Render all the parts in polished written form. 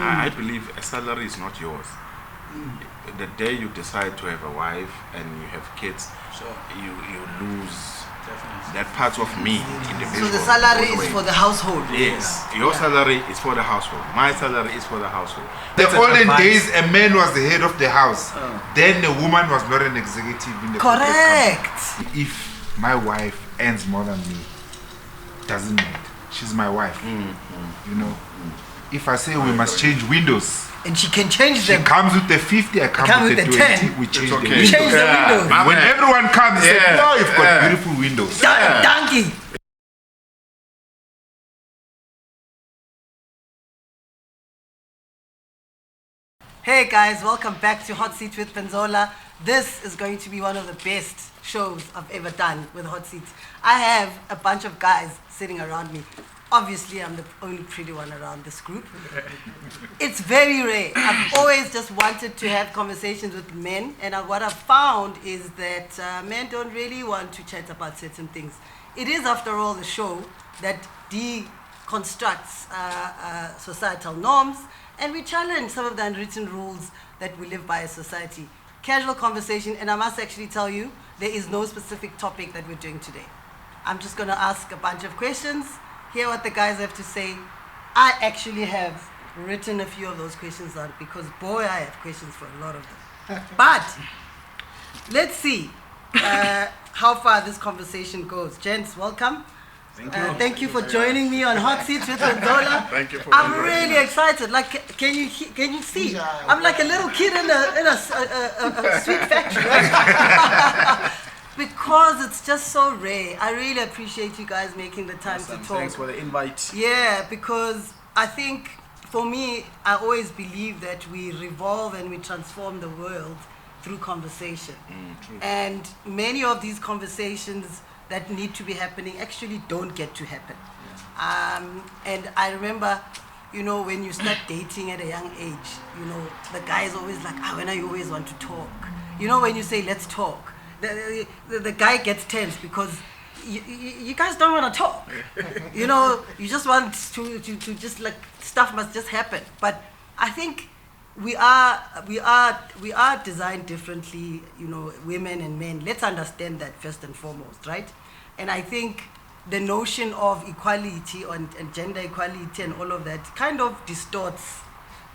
I believe a salary is not yours. The day you decide to have a wife and you have kids, you lose that part of me individual. So the salary is for the household. Yes, your salary is for the household. My salary is for the household. The olden days, a man was the head of the house. Then a woman was not an executive in the Correct. If my wife earns more than me, doesn't matter. She's my wife. You know. If I say we must change windows, and she can change them. She comes with the 50, I come with the 20. 10. We change okay. the windows. Change the windows. When everyone comes, they say, oh, you've got beautiful windows. Donkey. Hey guys, welcome back to Hot Seat with Penzola. This is going to be one of the best shows I've ever done with Hot Seats. I have a bunch of guys sitting around me. Obviously, I'm the only pretty one around this group. It's very rare. I've always just wanted to have conversations with men, and what I've found is that men don't really want to chat about certain things. It is, after all, the show that deconstructs societal norms, and we challenge some of the unwritten rules that we live by as society. Casual conversation, and I must actually tell you, there is no specific topic that we're doing today. I'm just going to ask a bunch of questions, hear what the guys have to say. I actually have written a few of those questions down because, boy, I have questions for a lot of them. But let's see how far this conversation goes. Gents, welcome. Thank you for joining me on Hot Seats with Penzola. Thank you for I'm really excited. Like, can you see? I'm like a little kid in a sweet factory, right? Because it's just so rare. I really appreciate you guys making the time to talk. Thanks for the invite. Yeah, because I think for me, I always believe that we revolve and we transform the world through conversation. True. And many of these conversations that need to be happening actually don't get to happen. And I remember, you know, when you start dating at a young age, you know, the guy is always like, when I always want to talk. You know, when you say, let's talk, the guy gets tense because you guys don't want to talk. You know, you just want to just like, stuff must just happen. But I think we are designed differently, you know, women and men. Let's understand that first and foremost, right? And I think the notion of equality and gender equality and all of that kind of distorts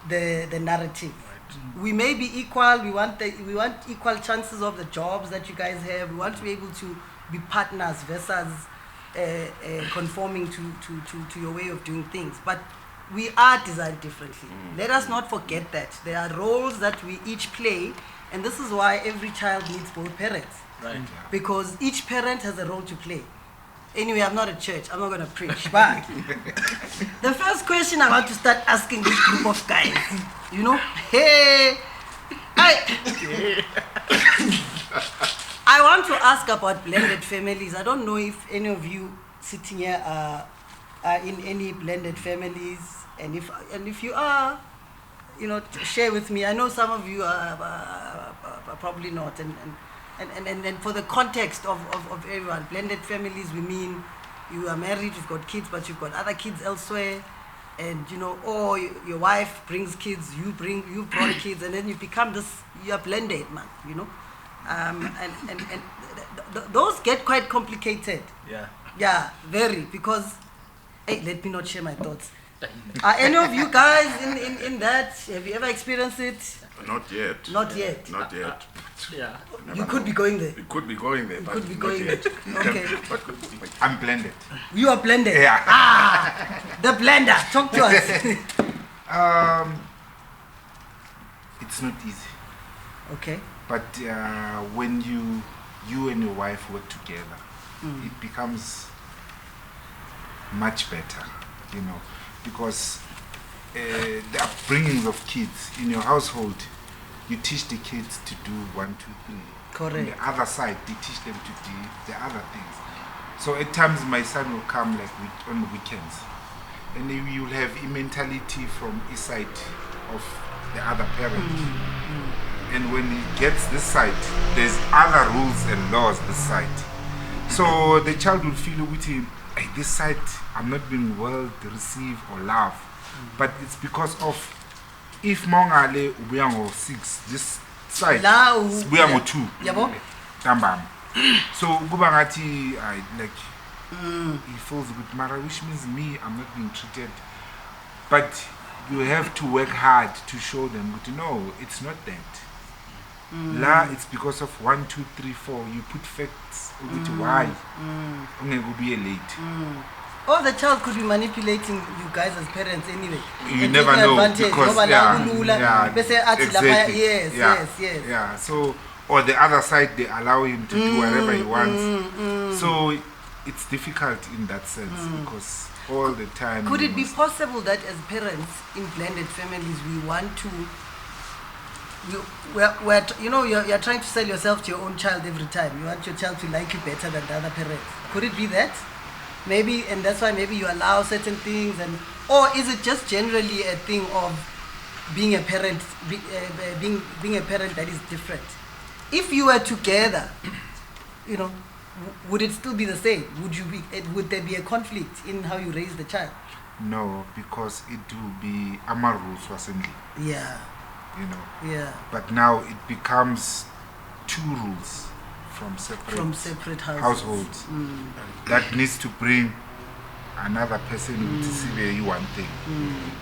the narrative. Right. We may be equal. We want equal chances of the jobs that you guys have. We want to be able to be partners versus conforming to your way of doing things. But we are designed differently. Let us not forget that. There are roles that we each play, and this is why every child needs both parents. Right. Because each parent has a role to play. Anyway, I'm not a church. I'm not going to preach. But the first question I want to start asking this group of guys, you know, hey, I want to ask about blended families. I don't know if any of you sitting here are in any blended families, and if you are, you know, share with me. I know some of you are probably not, and for the context of everyone, blended families, we mean you are married, you've got kids, but you've got other kids elsewhere, and you know, or your wife brings kids, you brought kids, and then you become you are blended, man, you know, and those get quite complicated. Yeah, very, because. Hey, let me not share my thoughts. Are any of you guys in that? Have you ever experienced it? Not yet. Not yet. Not yet. Yeah. You could be going there. You could be going there. You but could be not going yet. there. Okay. I'm blended. You are blended. Yeah. The blender. Talk to us. It's not easy. Okay. But when you and your wife work together, it becomes much better, you know, because the upbringing of kids in your household, you teach the kids to do 1, 2, 3. Correct. On the other side, they teach them to do the other things. So at times my son will come like on the weekends, and you'll have a mentality from his side of the other parent. And when he gets this side, there's other rules and laws this side. So the child will feel with him, hey, this side I'm not being well received or loved, but it's because of if mongale ubuya ngo 6 this side La ubuya ngo 2 yabo ntambama so kuba ngathi like he feels good mara, which means me I'm not being treated, but you have to work hard to show them that no, it's not that. La, it's because of 1, 2, 3, 4. You put facts with why will be late. Or the child could be manipulating you guys as parents anyway. You never know because exactly. Yes. So, or the other side, they allow him to do whatever he wants. So it's difficult in that sense because all the time. Could it be possible that as parents in blended families, we want to? You're trying to sell yourself to your own child every time. You want your child to like you better than the other parents. Could it be that? Maybe, and that's why maybe you allow certain things, or is it just generally a thing of being a parent, being a parent that is different? If you were together, would it still be the same? Would there be a conflict in how you raise the child? No, because it will be Amar rules assembly. Yeah. Yeah. But now it becomes 2 rules from separate households. That needs to bring another person to see one thing.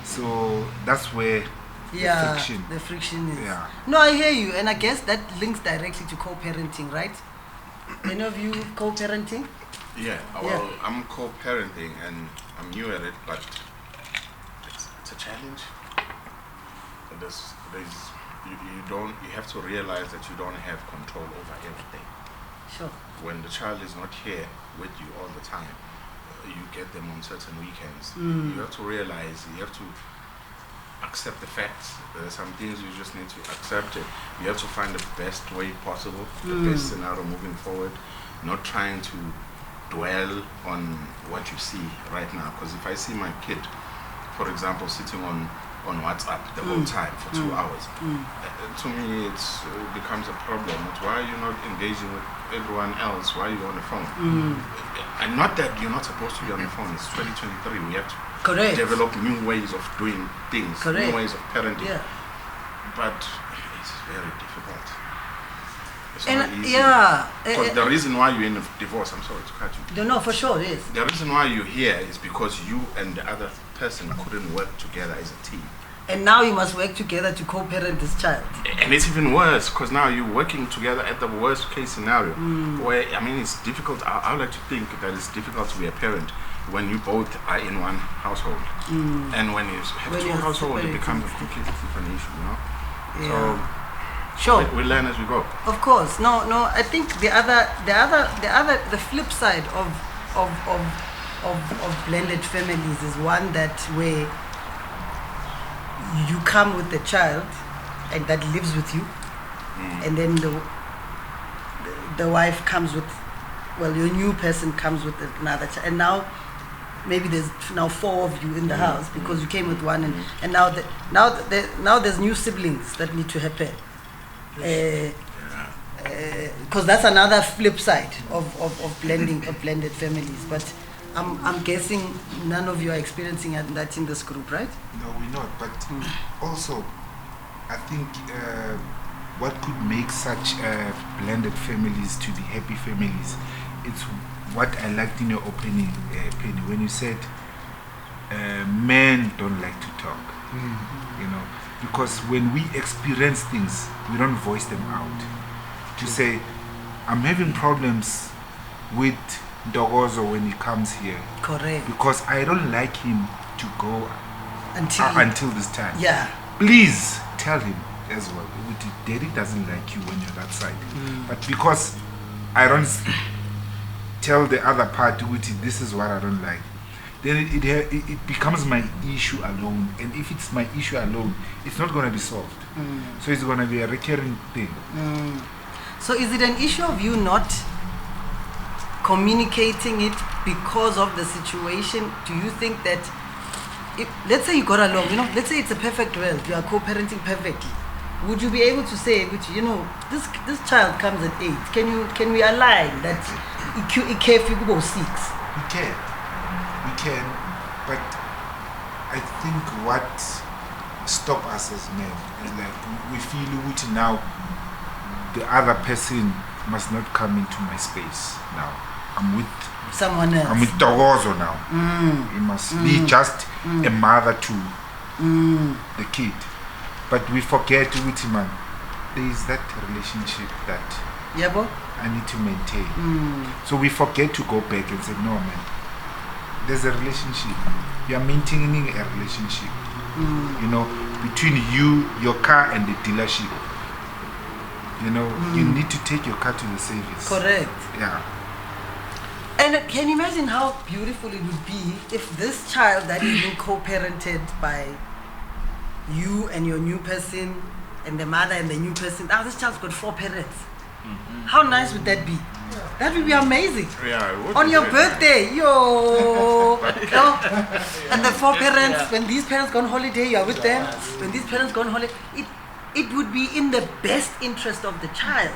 So that's where the friction is. Yeah. No, I hear you, and I guess that links directly to co-parenting, right? Any of you co-parenting? Yeah, well, I'm co-parenting and I'm new at it, but it's a challenge. You have to realize that you don't have control over everything. Sure. When the child is not here with you all the time, you get them on certain weekends. You have to realize, you have to accept the facts. There are some things you just need to accept it. You have to find the best way possible, the best scenario moving forward, not trying to dwell on what you see right now. Because if I see my kid, for example, sitting on WhatsApp the whole time for 2 hours, to me it becomes a problem. Why are you not engaging with everyone else? Why are you on the phone? And not that you're not supposed to be on the phone. It's 2023. We have to develop new ways of doing things, new ways of parenting. Yeah. But it's very difficult. It's not easy. Because the reason why you're in a divorce, I'm sorry to cut you. No, for sure, yes. The reason why you're here is because you and the other person couldn't work together as a team. And now you must work together to co-parent this child. And it's even worse because now you're working together at the worst case scenario. Where, it's difficult. I like to think that it's difficult to be a parent when you both are in one household. And when you have 2 households, it becomes a completely different issue, Yeah. So, sure. We learn as we go. Of course. No, I think the flip side of blended families is one that where you come with the child and that lives with you, and then the wife comes with, your new person comes with another child, and now maybe there's 4 of you in the house because you came with one, and now there's new siblings that need to happen, because that's another flip side of blended families. But I'm guessing none of you are experiencing that in this group, right? No, we're not. But also, I think what could make such blended families to be happy families, it's what I liked in your opening, Penny, when you said men don't like to talk. Because when we experience things, we don't voice them out. To say, I'm having problems with Dogozo when he comes here. Correct. Because I don't like him to go until this time. Yeah. Please tell him as well. Daddy doesn't like you when you're that side. But because I don't tell the other party, this is what I don't like, then it becomes my issue alone. And if it's my issue alone, it's not going to be solved. So it's going to be a recurring thing. So is it an issue of you not communicating it because of the situation? Do you think that, let's say you got along, let's say it's a perfect world, you are co-parenting perfectly, would you be able to say, this child comes at 8, can we align that it can go 6? We can, but I think what stop us as men. And like we feel which now the other person must not come into my space now. I'm with someone else. I'm with Togozo now. He must be just a mother to the kid. But we forget which man. There is that relationship that I need to maintain. So we forget to go back and say, no man, there's a relationship. You are maintaining a relationship. You know, between you, your car and the dealership. You know, you need to take your car to the service. Correct. Yeah. And can you imagine how beautiful it would be if this child that is being co-parented by you and your new person and the mother and the new person, this child's got 4 parents. How nice would that be? That would be amazing. Yeah, it would on be your very birthday, and the 4 parents, when these parents go on holiday, you're with them. When these parents go on holiday, it would be in the best interest of the child.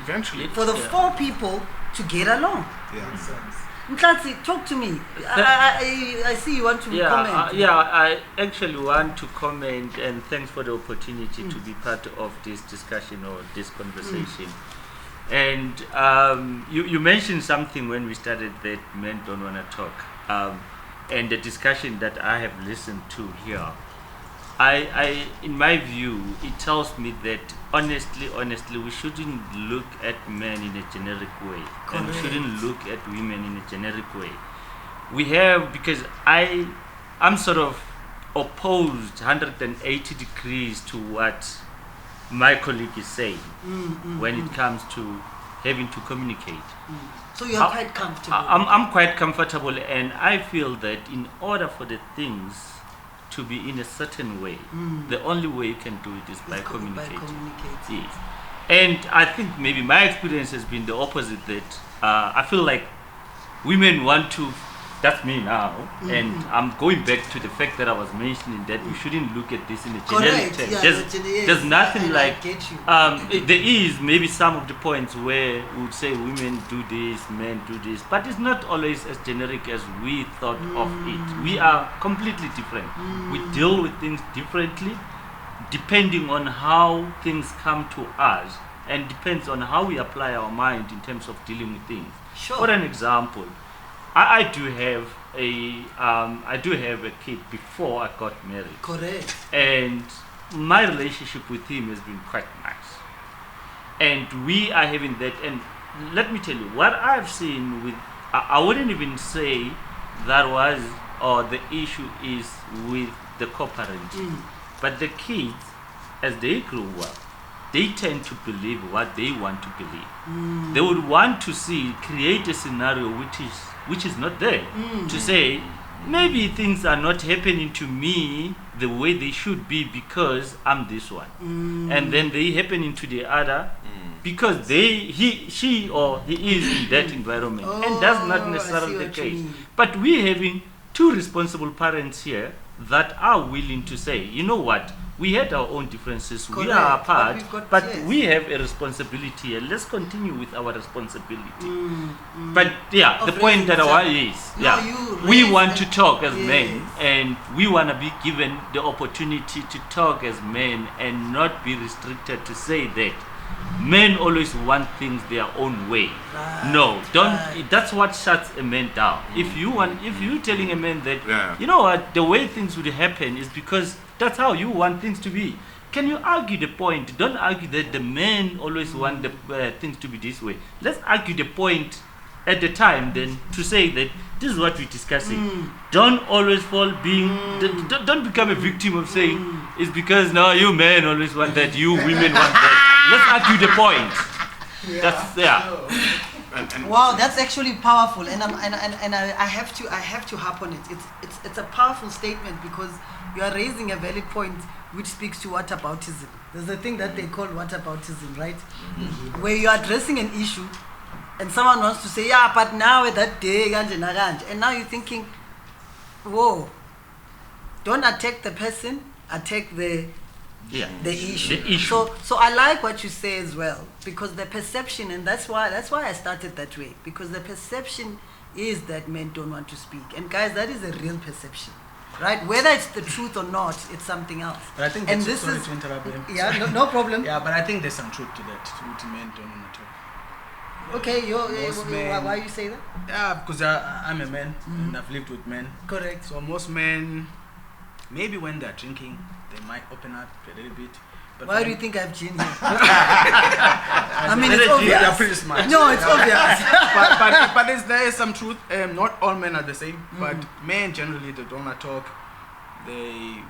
Eventually. For the 4 people to get along. Yeah. Mklatsi, talk to me. I see you want to comment. I actually want to comment, and thanks for the opportunity to be part of this discussion or this conversation. And you mentioned something when we started that men don't want to talk. And the discussion that I have listened to here, I in my view, it tells me that honestly, we shouldn't look at men in a generic way. Correct. And we shouldn't look at women in a generic way. We have, because I'm sort of opposed 180 degrees to what my colleague is saying when it comes to having to communicate. So you're quite comfortable. I'm quite comfortable, and I feel that in order for the things to be in a certain way, the only way you can do it is by communicating. Yes. And I think maybe my experience has been the opposite, that I feel like women want to, that's me now, and I'm going back to the fact that I was mentioning that we shouldn't look at this in a generic term. There's nothing like, there is maybe some of the points where we would say women do this, men do this, but it's not always as generic as we thought of it. We are completely different. We deal with things differently depending on how things come to us, and depends on how we apply our mind in terms of dealing with things. Sure. For an example, I do have a kid before I got married. Correct. And my relationship with him has been quite nice. And we are having that. And let me tell you, what I've seen with, I wouldn't even say that was, or the issue is with the co-parenting. But the kids, as they grow up, they tend to believe what they want to believe. They would want to create a scenario which is not there, to say maybe things are not happening to me the way they should be because I'm this one, and then they happening to the other because she or he is in that environment, and that's not necessarily the case. But we're having 2 responsible parents here that are willing to say, you know what, we had our own differences. Correct. We are apart, but we have a responsibility, and let's continue with our responsibility. But the point that we want to talk as men, and we want to be given the opportunity to talk as men, and not be restricted to say that men always want things their own way. No, don't. That's what shuts a man down. If you're telling a man that, you know what, the way things would happen is because that's how you want things to be. Can you argue the point? Don't argue that the men always want the things to be this way. Let's argue the point at the time then to say that this is what we're discussing. Don't always fall being, don't become a victim of saying it's because no, you men always want that, you women want that. Let's argue the point. Wow, that's actually powerful, and I have to harp on it. It's a powerful statement because you are raising a valid point which speaks to whataboutism. There's a thing that they call whataboutism, right? Where you are addressing an issue, and someone wants to say, but now at that day, and now you're thinking, whoa, don't attack the person, attack the issue. So I like what you say as well, because the perception, and that's why I started that way, because the perception is that men don't want to speak, and guys, that is a real perception. right? Whether it's the truth or not, it's something else. But I think And that's, this sorry is- to interrupt him. Yeah, no problem. Yeah, but I think there's some truth to that. What men don't want to talk. Okay, Most men- why you say that? Yeah, because I'm a man and I've lived with men. Correct. So most men, maybe when they're drinking, they might open up a little bit. But Why when- do you think I've gin here? I mean, it's obvious. They're pretty smart. No, it's obvious. but there is some truth. Not all men are the same, but men generally they don't want to talk. They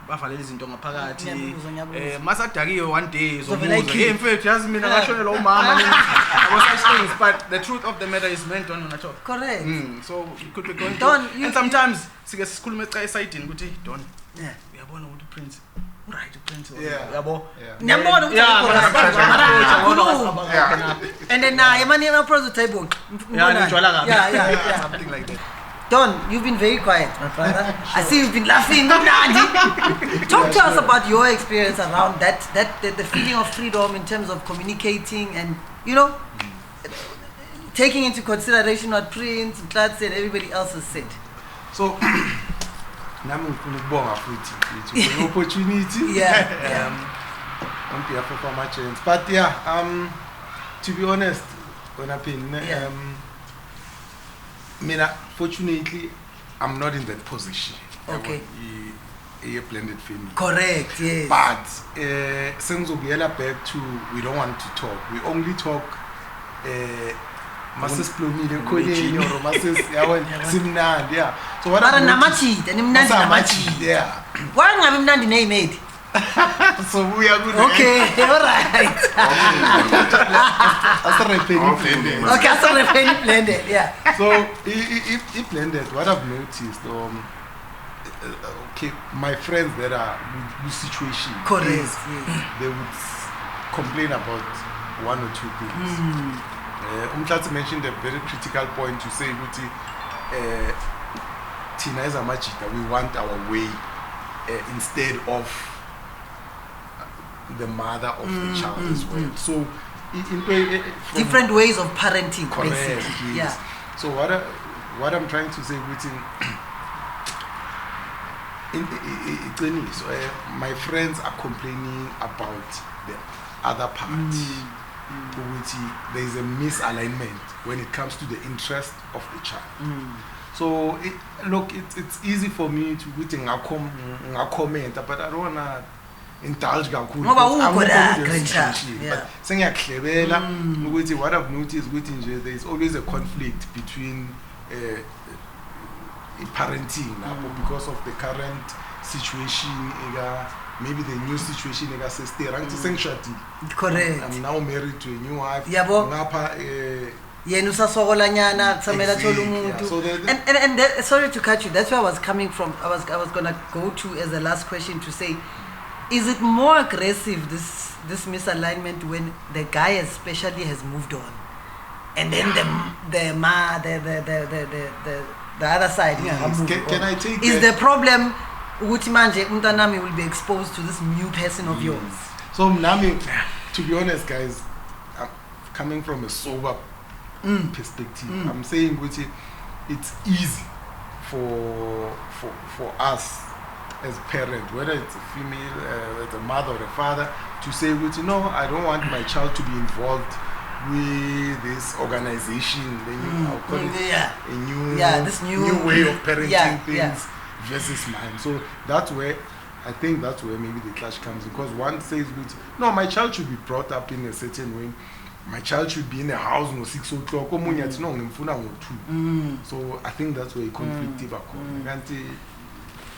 bavalele izinto ngaphakathi. Ngiyabuza. Masadakiwe one day Uzovela zobuza. ikhiphe. Hey mfethu yazi mina ngashonela umama nini. About such things, but the truth of the matter is men don't want to talk. Correct. So you could be going Don, through, you- and sometimes sike sikhuluma eca esayidini ukuthi Don Yeah. uyabona ukuthi Prince right Prince Yeah. yabo Ngiyabona ukuthi Yeah, ukhona. but- Khuluma. And then naye manje ama-pros table. Yeah, nithola kabi. Yeah. something like that. Don, you've been very quiet, my brother. I see you've been laughing. Talk to us about your experience around the feeling of freedom in terms of communicating and, taking into consideration what Prince, Klats, and everybody else has said. So, nami ngifuna ukubonga futhi for the opportunity. Yeah. On behalf of our Gents. But yeah, to be honest, when I've been, fortunately, I'm not in that position. Okay. A blended family. Correct, yes. But since we are back to, we don't want to talk. We only talk. Masis plumile khoneni or masis simnandi, yeah. So what Mara I've noticed- namachida, nimnandi namachida. Yeah. Why ngabe mnandi neyimade? So we are good. Okay, all right. That's a Blended. Okay, so the penny blended, yeah. So if blended, what I've noticed, okay, my friends that are with situation, Correct, is yes. they would complain about one or two things. Umtlatsi mentioned a very critical point to say, Tina is a machita, we want our way instead of the mother of the child as well. So, from Different ways of parenting, correct, basically. yes. Yeah. So what I'm trying to say within my friends are complaining about the other part. There is a misalignment when it comes to the interest of the child. So it's easy for me to comment, but I don't wanna indulge kakhulu. Ngoba because I'm ukho not la, in the grandchild. situation. Yeah. But sengiyakuhlebela ukuthi what I've noticed ukuthi nje there is always a conflict between parenting because of the current situation, maybe the new situation Correct. I'm now married to a new wife. Yabo. Ngapha, Yena usasokola nyana kusamela athole Exactly, umuntu. yeah. So the- And sorry to cut you, that's where I was coming from. I was gonna go to as the last question to say, is it more aggressive this misalignment when the guy especially has moved on, and then the other side Yes. Can I take is that? the problem ukuthi manje umntanami will be exposed to this new person of yours? So Nami, to be honest, guys, I'm coming from a sober perspective. I'm saying which it's easy for us as parents, whether it's a female, it's a mother or a father, to say which I don't want my child to be involved with this organization. Then I'll call it this new way of parenting things yeah. versus mine. So that's where I think that's where maybe the clash comes, because one says, no, my child should be brought up in a certain way. My child should be in a house no 6 o'clock. So I think that's where a conflict is.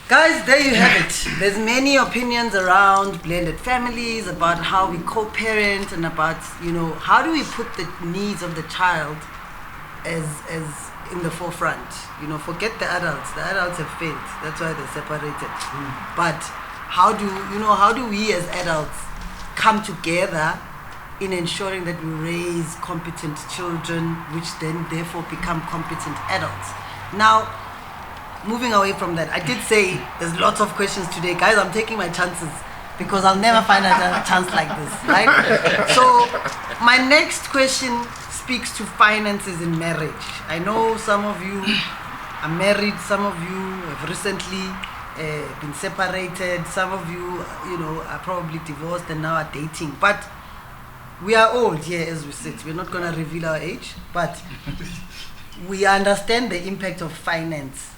Guys, there you have it. There's many opinions around blended families, about how we co-parent, and about, how do we put the needs of the child as in the forefront. Forget the adults. The adults have failed. That's why they're separated. But how do we as adults come together in ensuring that we raise competent children, which then therefore become competent adults? Now, moving away from that, I did say there's lots of questions today. Guys, I'm taking my chances because I'll never find a chance like this, right? So my next question speaks to finances in marriage. I know some of you are married, some of you have recently been separated. Some of you, you know, are probably divorced and now are dating. But we are old here as we sit. We're not going to reveal our age, but we understand the impact of finance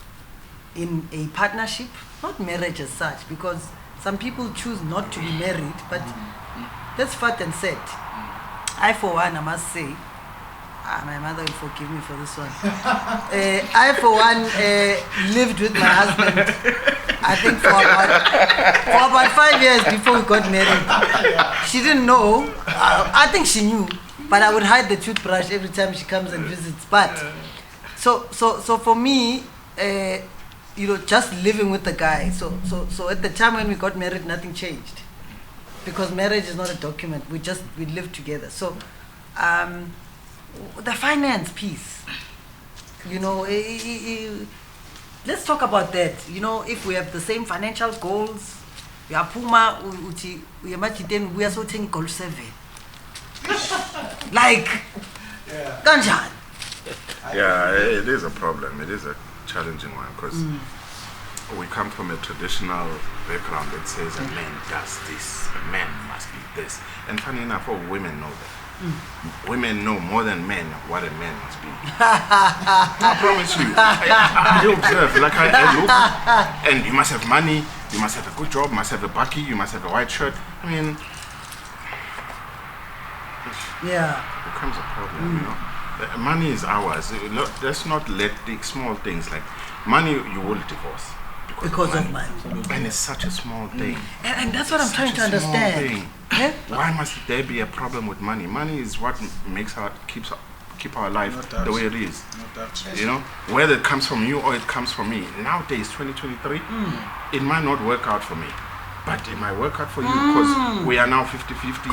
in a partnership, not marriage as such, because some people choose not to be married, but that's fat and sad. I, for one, I must say, my mother will forgive me for this one. I, for one, lived with my husband, I think, for about 5 years before we got married. She didn't know. I think she knew, but I would hide the toothbrush every time she comes and visits. But so for me, you know, just living with the guy. So at the time when we got married, nothing changed, because marriage is not a document. We live together. So the finance piece, you know, let's talk about that. You know, if we have the same financial goals, we are Puma, we are sorting goal 7. Like, Ganjan. Yeah, it is a problem. It is a challenging one, because we come from a traditional background that says a man does this, a man must be this. And funny enough, all women know that. Women know more than men what a man must be. I promise you. I observe, like I look, and you must have money, you must have a good job, you must have a bucky, you must have a white shirt. I mean, it becomes a problem, you know. Money is ours. Let's not let the small things like money, you will divorce because of money. And it's such a small thing. And that's what I'm trying to understand. Yeah? Why must there be a problem with money? Money is what makes keep our life the way it is. You know, whether it comes from you or it comes from me. Nowadays, 2023, it might not work out for me, but it might work out for you, because we are now 50-50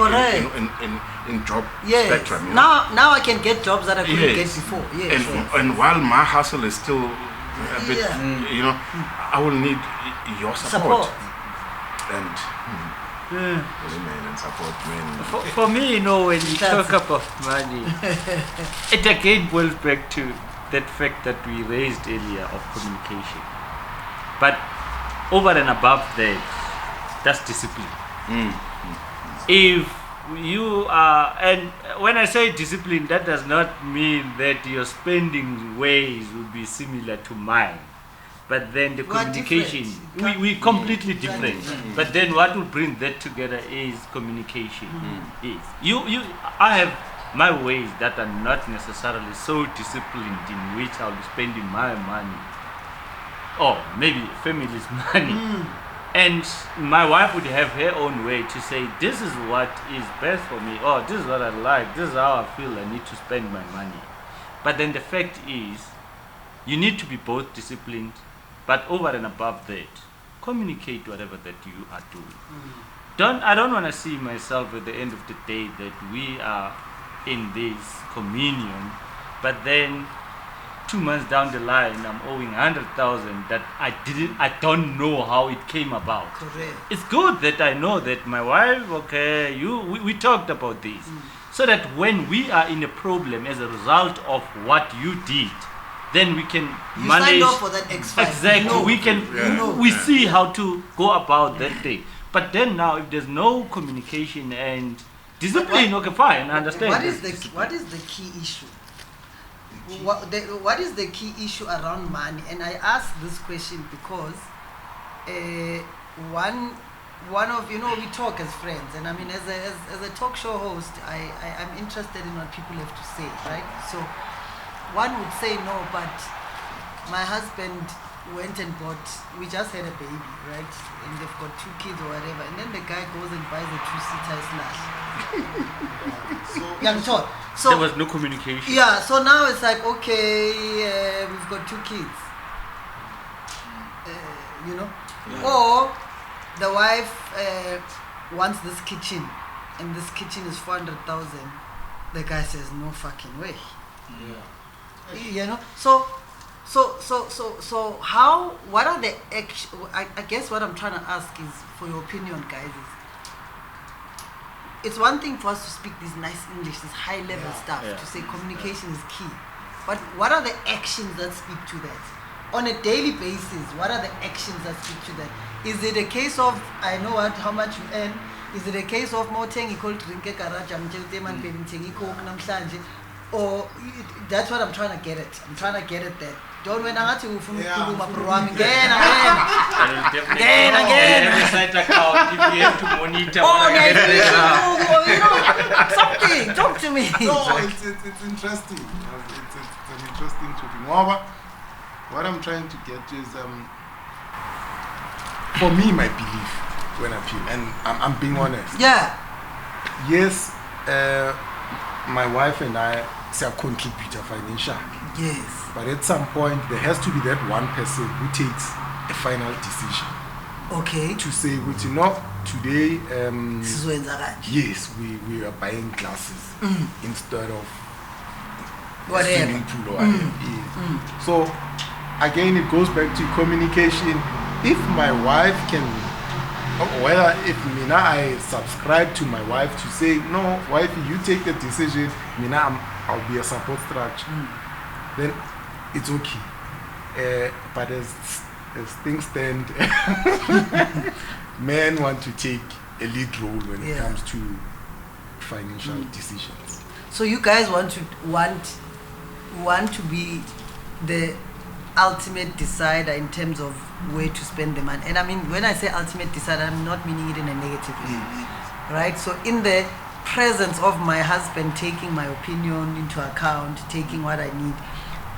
in job spectrum. You know? Now I can get jobs that I couldn't get before. And while my hustle is still a bit, you know, I will need your support. And women and support men. For me, you know, when you talk about money, it again boils back to that fact that we raised earlier of communication. But over and above that, that's discipline. If you are, and when I say discipline, that does not mean that your spending ways will be similar to mine. But then the communication, we completely different. But then what will bring that together is communication. Is I have my ways that are not necessarily so disciplined, in which I'll be spending my money, or maybe family's money. And my wife would have her own way to say, this is what is best for me, or this is what I like, this is how I feel I need to spend my money. But then the fact is, you need to be both disciplined, but over and above that, communicate whatever that you are doing. I don't want to see myself at the end of the day that we are in this communion, but then 2 months down the line, I'm owing 100,000 that I don't know how it came about. Correct. It's good that I know that my wife, we talked about this, so that when we are in a problem as a result of what you did, then we can manage. Signed up for that X5. Exactly. We can. We see how to go about that thing. But then now, if there's no communication and discipline, okay, fine, I understand. What is the key issue? What is the key issue around money? And I ask this question because one of, you know, we talk as friends, and I mean, as a talk show host, I'm interested in what people have to say, right? So one would say, no, but my husband went and bought, we just had a baby, right? And they've got 2 kids or whatever, and then the guy goes and buys a 2-seater slash. So there was no communication. Yeah, so now it's like, okay, we've got 2 kids. You know? Yeah. Or the wife wants this kitchen, and this kitchen is 400,000. The guy says, no fucking way. Yeah. You know? So how, what are the I guess what I'm trying to ask is, for your opinion, guys, is it's one thing for us to speak this nice English, this high level stuff, to say communication is key. But what are the actions that speak to that? on a daily basis, what are the actions that speak to that? Is it a case of, I know how much you earn? Is it a case of more thing equal drink a garage and or that's what I'm trying to get at. I'm trying to get at that. Don't when I to from again. Every site account, if you have to monitor. Something. Talk to me. No, it's interesting. It's an interesting topic. Moreover, what I'm trying to get to is for me, my belief when I feel, and I'm being honest. Yeah. Yes, my wife and I are contributor financially. Yes. But at some point, there has to be that one person who takes a final decision. Okay. To say, today, yes, we are buying glasses instead of whatever. Swimming pool or whatever. So, again, it goes back to communication. If my wife can, whether if Mina, I subscribe to my wife to say, no, wife, you take the decision, Mina, I'll be a support structure, then it's okay. But as things stand, men want to take a lead role when it comes to financial decisions. So you guys want to be the ultimate decider in terms of where to spend the money. And I mean, when I say ultimate decider, I'm not meaning it in a negative way, right? So in the presence of my husband taking my opinion into account, taking what I need,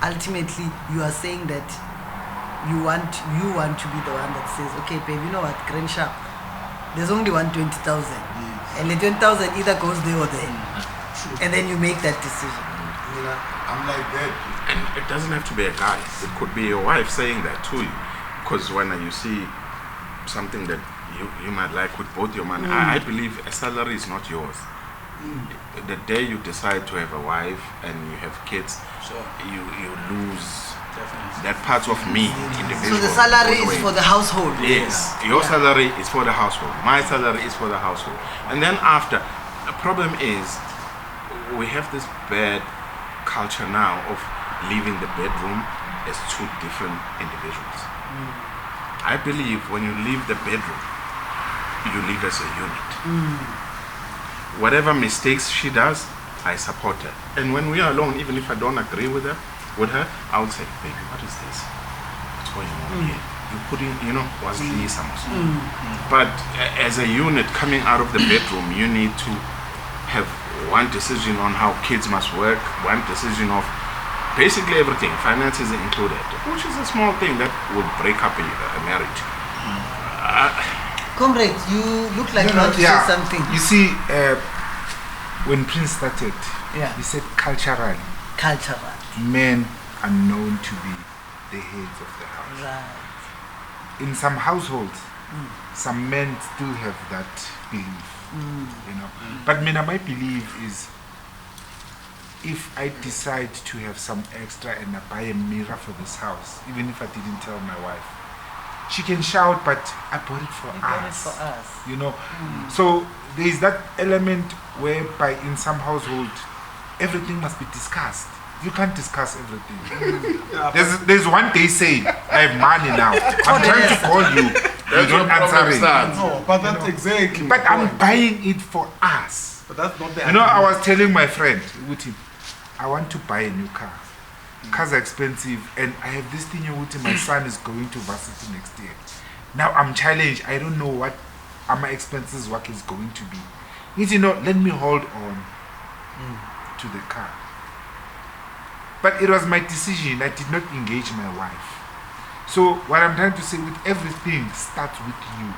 ultimately you are saying that you want to be the one that says, okay, babe, you know what, Grand Sharp, there's only 120,000, and the 20,000 either goes there or there, and then you make that decision. I'm like that. And it doesn't have to be a guy. It could be your wife saying that to you. Because when you see something that you might like with both your money, I believe a salary is not yours. The day you decide to have a wife and you have kids, you lose that part of me, individual. So the salary is for the household. Yes, your salary is for the household. My salary is for the household. And then after, the problem is we have this bad culture now of leaving the bedroom as two different individuals. I believe when you leave the bedroom, you leave as a unit. Whatever mistakes she does, I support her. And when we are alone, even if I don't agree with her, I would say, baby, what is this? What's going on here? You're putting, what's this? But as a unit coming out of the bedroom, you need to have one decision on how kids must work, one decision of basically everything, finances included, which is a small thing that will break up a marriage. Comrade, you look like you want to say something. You see, when Prince started, he said culturally, men are known to be the heads of the house. Right. In some households, some men still have that belief, But my belief is, if I decide to have some extra and I buy a mirror for this house, even if I didn't tell my wife, she can shout, but I bought it for us. So there is that element whereby in some households, everything must be discussed. You can't discuss everything. There's one day saying, I have money now. I'm trying to call you. You don't answer it. No, but that's exactly. But I'm buying it for us. But that's not the I was telling my friend, I want to buy a new car. Cars are expensive, and I have this thing my son is going to varsity next year. Now I'm challenged. I don't know what are my expenses, what is going to be. Let me hold on to the car. But it was my decision. I did not engage my wife. So what I'm trying to say, with everything starts with you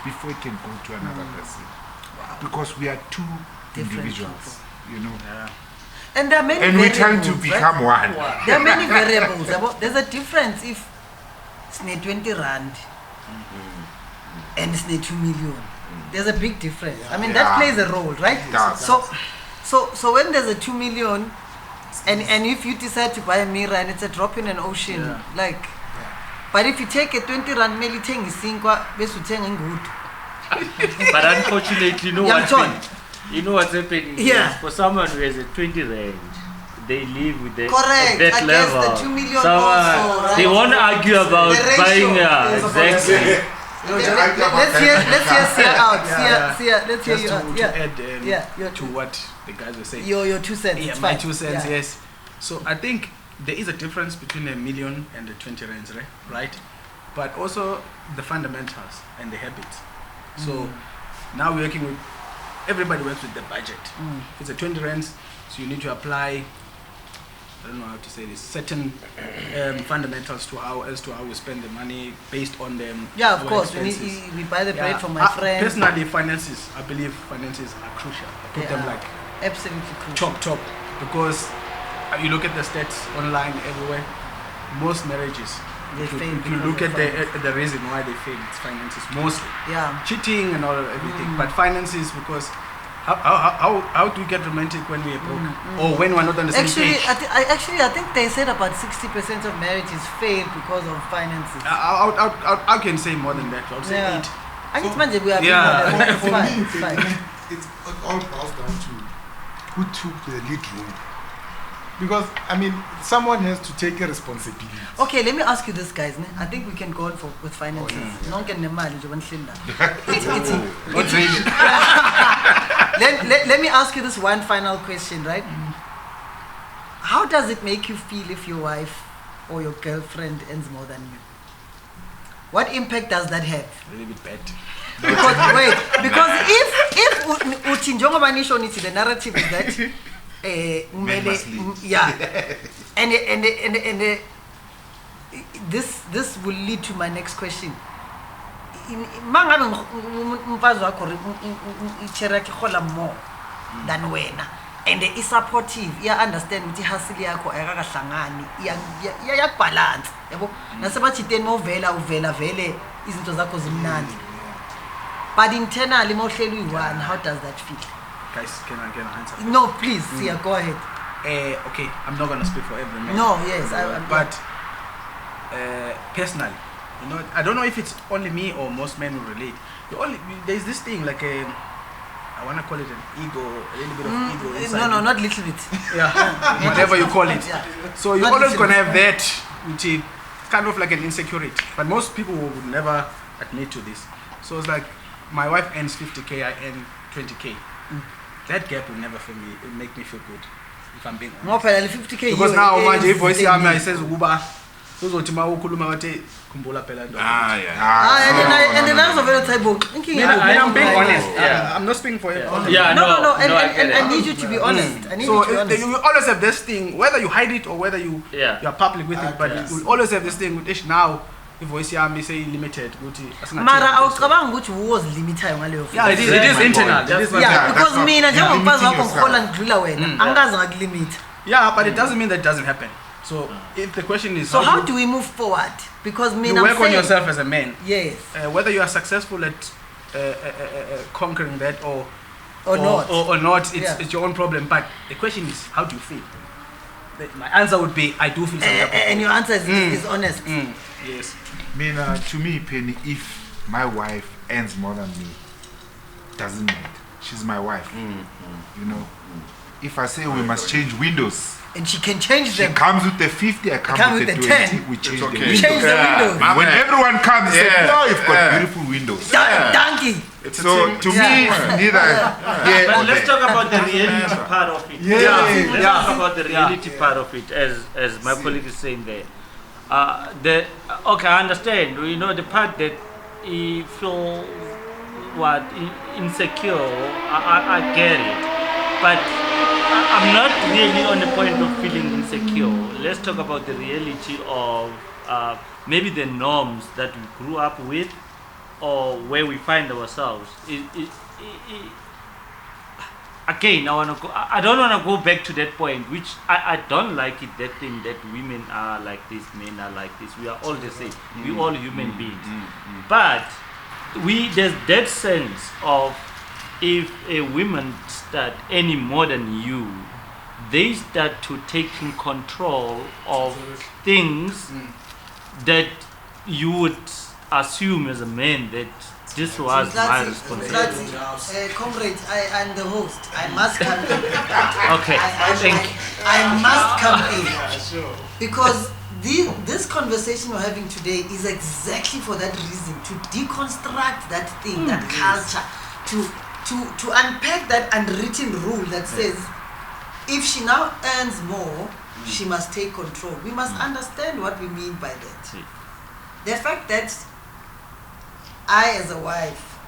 before it can go to another person. Because we are two different individuals, And there are many we're trying to become one. There are many variables. There's a difference if it's 20 rand and it's 2 million. There's a big difference. I mean, that plays a role, right? So when there's a 2 million, and if you decide to buy a mirror and it's a drop in an ocean, but if you take a 20 rand meal, but unfortunately, you know what's happening? For someone who has a 20 rand they live with the Correct. at that I level. guess the 2 million So also, right? they won't argue about The ratio buying is about exactly. Let's hear Sia out. Yeah, Sia, let's hear Just you to, out. to Yeah. add to what the guys were saying. Your 2 cents. Yeah, it's my fine. 2 cents, Yeah. yes. So I think there is a difference between a million and the 20 rands, right? But also the fundamentals and the habits. So now we're working with, everybody works with the budget. If it's a 20 rands, so you need to apply, I don't know how to say this, certain fundamentals to how we spend the money based on them. Yeah, of our course. expenses. We buy the bread from my friend. Personally, I believe finances are crucial. I put them like absolutely crucial. top, because you look at the stats online everywhere, most marriages, They fail if you because look of at the reason why they fail, it's finances mostly. Yeah. Cheating and all of everything, but finances, because how do we get romantic when we are broke, or when we're not on the same Actually, page? I think they said about 60% of marriages fail because of finances. I can say more than that. I'll say Yeah. 8. I think it's we are Yeah. being For fine, me, it's fine. it all boils down to who took the lead role. Because, I mean, someone has to take a responsibility. Okay, let me ask you this, guys. I think we can go on with finances. Nonke nemali nje banihlinda. Not really. Let me ask you this one final question, right? How does it make you feel if your wife or your girlfriend earns more than you? What impact does that have? A little bit bad. Because if uthi njengoba nisho nithi the narrative is that Men must lead. yeah, and this will lead to my next question. Mangabe umfazi wakho icheraki khola more than wena, and is supportive, iya understand ukuthi hustle yakho ayakakahlangani, iyakubalance, yabo. Nasebathiteni movela uvela vele izinto zakho zimnandi, but internally mawuhleli uyi-one, how does that feel? Guys, can I answer? No, please, yeah, go ahead. Okay, I'm not gonna speak for every man. No, yes, but personally, you know, I don't know if it's only me or most men will relate. There's this thing like I wanna call it an ego, a little bit of ego inside. No, not little bit. Yeah, whatever you call it. Yeah. So you're Not always little gonna bit. have that, which is kind of like an insecurity. But most people would never admit to this. So it's like my wife earns 50k, I earn 20k. That gap will never feel me. It will make me feel good, if I'm being honest. More 50k. Because now manje voice yami says ukuba uzothi mawukhuluma wathi khumbula phela nto. And then also very type thinking. I'm being honest. Yeah. I'm not speaking for everyone. Yeah, No, I get and it. I need you to be honest. I need So you to be honest. you always have this thing, whether you hide it or whether you are public with it, but you will always have this thing with ish now. Voice yami say limited ukuthi Mara awucabanga ukuthi was limitayo ngaleyo. Yeah, it is internal. It is Yeah, internal. because mina njengomfazi wakho limiting ngihola ngidlula wena, angikaze ngakulimit. Yeah, but it doesn't mean that doesn't happen. So if the question is So how do we move forward? Because you mina work on yourself as a man, Yes. whether you are successful at conquering that or not, it's your own problem. But the question is, how do you feel? My answer would be, I do feel some type of And your answer is honest. Yes. To me, Penny, if my wife earns more than me, doesn't matter. She's my wife. You know, if I say we must change windows, And she can change she them. comes with the 50, I come with the 20. 10. We change okay. the We windows. change the windows. When everyone comes, they say, "Oh, you've got beautiful windows." Donkey. So to me, neither here But or let's there. talk about the reality part of it. Let's talk about the reality part of it, as my colleague is saying there. Okay, I understand. You know the part that he feels insecure. I get it, but I'm not really on the point of feeling insecure. Let's talk about the reality of maybe the norms that we grew up with, or where we find ourselves. Again, I don't want to go back to that point, which I don't like it, that thing that women are like this, men are like this. We are all the same. We all human beings. But there's that sense of, if a woman start any more than you, they start to taking control of things that you would assume as a man that This was my Mzansi, responsibility. Mzansi, comrade, I'm the host. I must come in. Okay, thank you. I must come in. Yeah, sure. Because this conversation we're having today is exactly for that reason, to deconstruct that thing, that culture, to unpack that unwritten rule that says if she now earns more, she must take control. We must understand what we mean by that. The fact that I as a wife,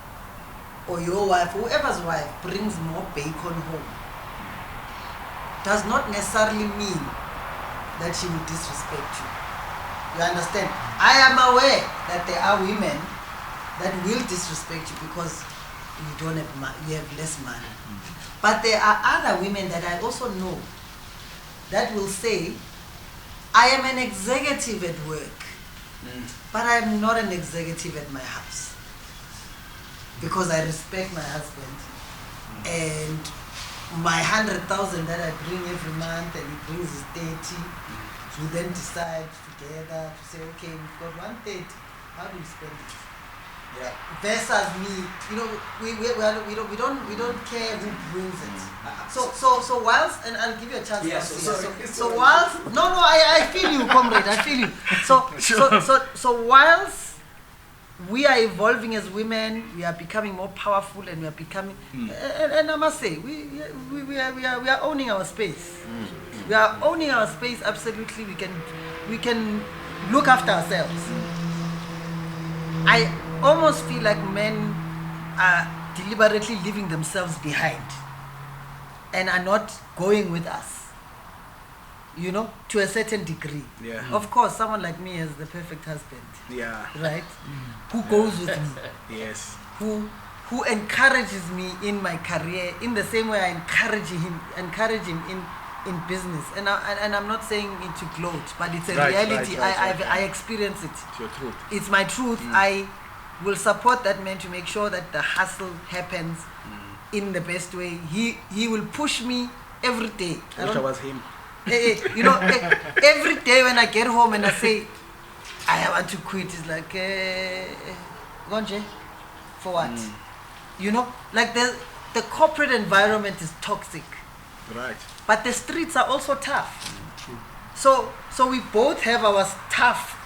or your wife, whoever's wife, brings more bacon home, does not necessarily mean that she will disrespect you. You understand? I am aware that there are women that will disrespect you because you don't have you have less money. But there are other women that I also know that will say, I am an executive at work, but I am not an executive at my house. Because I respect my husband. And my 100,000 that I bring every month and he brings his 30, we then decide together to say, okay, we've got 130, how do we spend it? Yeah. Versus me, you know, we don't care who brings it. So whilst, and I'll give you a chance. Yeah, so whilst, no, I feel you, comrade, I feel you. So whilst we are evolving as women, we are becoming more powerful, and we are becoming, and I must say, we are owning our space. We are owning our space. Absolutely, we can look after ourselves. I almost feel like men are deliberately leaving themselves behind and are not going with us, you know, to a certain degree. Yeah. Of course, someone like me is the perfect husband, Yeah. right? Who goes with me, Yes. who encourages me in my career in the same way I encourage him in business. And I'm not saying it to gloat, but it's a reality. I experience it. It's your truth. It's my truth. I will support that man to make sure that the hustle happens in the best way. He will push me every day. I wish I was him. You know, every day when I get home and I say, I want to quit, it's like, Gonje, for what? You know, like the corporate environment is toxic. Right. But the streets are also tough. So we both have our tough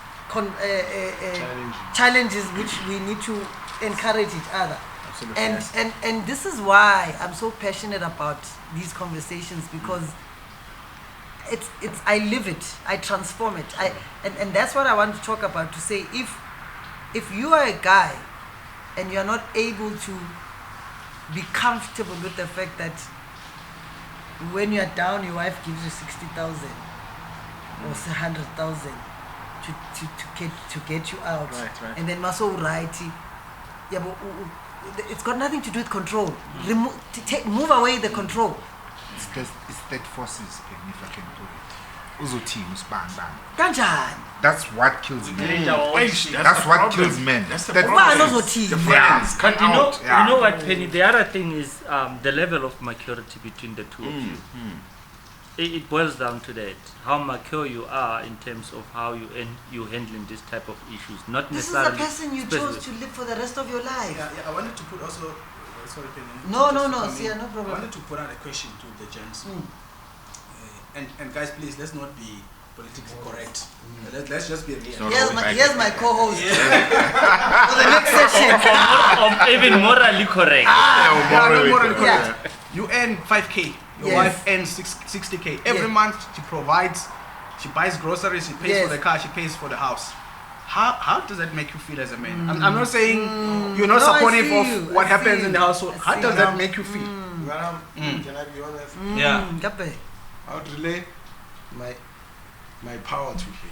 challenges which we need to encourage each other. Absolutely. And this is why I'm so passionate about these conversations, because it's I live it, I transform it. And that's what I want to talk about, to say if you are a guy and you're not able to be comfortable with the fact that when you're down, your wife gives you 60,000 or 100,000 to get you out, Right. and then maso righty, yeah, but it's got nothing to do with control. Move away the control. It's that forces, if I can put it. Uzo teams, bang bang. Kanjani? That's what kills men. That's That's what kills men. That's the That problem. Ubani ozothini? The Yeah. friends But come out. you know what, Penny? The other thing is the level of maturity between the two of you. It boils down to that, how mature you are in terms of how you handling this type of issues. Not This is the necessarily. person you chose to live for the rest of your life. Yeah, I wanted to put also. Sorry, Penny. No, Just to come see, in. no problem. I wanted to put out a question to the gents. And guys, please, let's not be politically correct. Let's just be real. Here's my co-host for the next section. Or even morally correct. Yeah, not morally correct. Yeah. You earn 5K. Your Yes. wife earns 60K. Every Yes. month she provides, she buys groceries, she pays Yes. for the car, she pays for the house. How does that make you feel as a man? I'm not saying you're not No, I supportive see of you. what I happens see in the you. household. I How see does you. that make you feel? Can I be honest? Yeah. Gape. I would relay my power to him.